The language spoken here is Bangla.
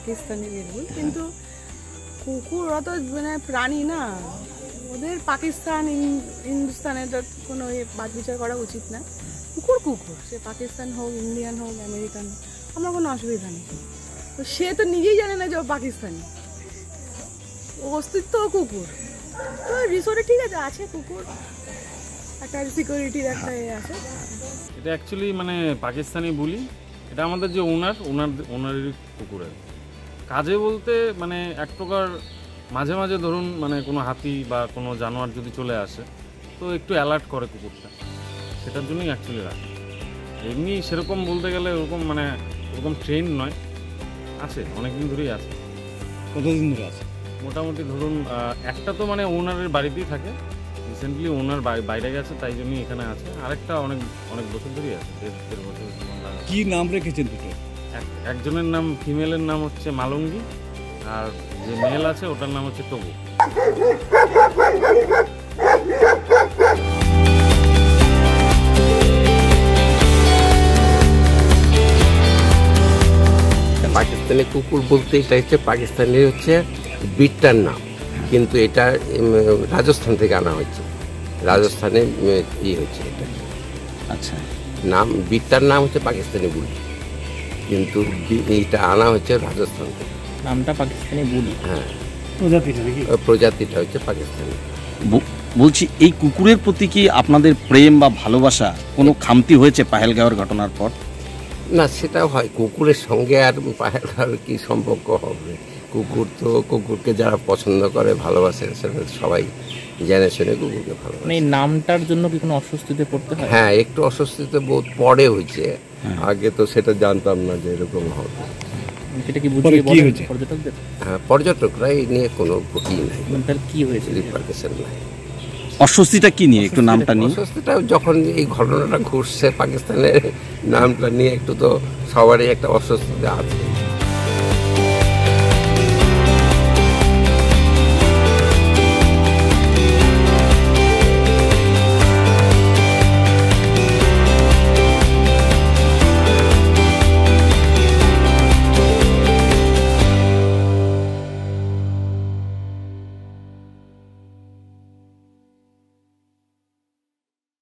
পাকিস্তানি বিড়বুল, কিন্তু কুকুর ওরা তো মানে প্রাণী না, ওদের পাকিস্তান হিন্দুস্তানের কোনো বাদ বিচার করা উচিত না। কুকুর কুকুর, সে পাকিস্তান হোক, ইন্ডিয়ান হোক, আমেরিকান হোক, আমার কোনো অসুবিধা নেই। তো সে তো নিজেই জানে না যে ও পাকিস্তানি, ও অস্তিত্ব কুকুর। তো রিসোর্টে ঠিক আছে কুকুর, একটা সিকিউরিটির একটা আছে। এটা অ্যাকচুয়ালি মানে পাকিস্তানি বুলি, এটা আমাদের যে ওনারেরই কুকুরের কাজে বলতে মানে এক প্রকার মাঝে মাঝে ধরুন মানে কোনো হাতি বা কোনো জানোয়ার যদি চলে আসে তো একটু অ্যালার্ট করে কুকুরটা, সেটার জন্যই অ্যাকচুয়ালি রাখে। এমনি সেরকম বলতে গেলে ওরকম মানে ওরকম ট্রেন নয়, আছে অনেকদিন ধরেই আছে। কতদিন ধরে আছে? মোটামুটি ধরুন একটা তো মানে ওনারের বাড়িতেই থাকে, রিসেন্টলি ওনার বাইরে গেছে তাই জন্যই এখানে আছে। আরেকটা অনেক অনেক বছর ধরেই আছে, দেড় বছর। কি নাম রেখেছেন দুটো? একজনের নাম, ফিমেলের নাম হচ্ছে মালঙ্গি, আর যে মেল আছে ওটার নাম হচ্ছে তবু। পাকিস্তানি কুকুর বলতে এটা হচ্ছে পাকিস্তানের হচ্ছে বিটটার নাম, কিন্তু এটা রাজস্থান থেকে আনা হয়েছে, রাজস্থানে হচ্ছে এটা। আচ্ছা, নাম বিটটার নাম হচ্ছে পাকিস্তানি বুলি, কিন্তু এটা আনা হচ্ছে রাজস্থান থেকে। নামটা পাকিস্তানি বুলি? হ্যাঁ, প্রজাতিটা হচ্ছে পাকিস্তানি। বলছি, এই কুকুরের প্রতি কি আপনাদের প্রেম বা ভালোবাসা কোনো খামতি হয়েছে পাহেলগাঁওয়ের ঘটনার পর? না, সেটাও হয়, কুকুরের সঙ্গে আর পাহেলগাঁওয়ের কি সম্পর্ক হবে? কুকুর তো কুকুরকে যারা পছন্দ করে ভালোবাসে সেটা সবাই জেনে শুনে কুকুরকে ভালোবাসে। মানে এই নামটার জন্য কি কোনো অস্বস্তিতে পড়তে হয়? হ্যাঁ, একটু অস্বস্তিতে বহুত পরে হয়েছে, আগে তো সেটা জানতাম না যে এরকম হবে। সেটা কি বুঝিয়ে বলেন পর্যটকদের? হ্যাঁ, পর্যটকরা এই নিয়ে কোনো ই নাই, কি হয়েছে, রিপারকেশন নাই। অস্বস্তিটা কি নিয়ে, একটু নামটা নিয়ে? অস্বস্তিটা যখন এই ঘটনাটা ঘটছে পাকিস্তানের নামটা নিয়ে একটু তো সবারই একটা অস্বস্তিতে আছে।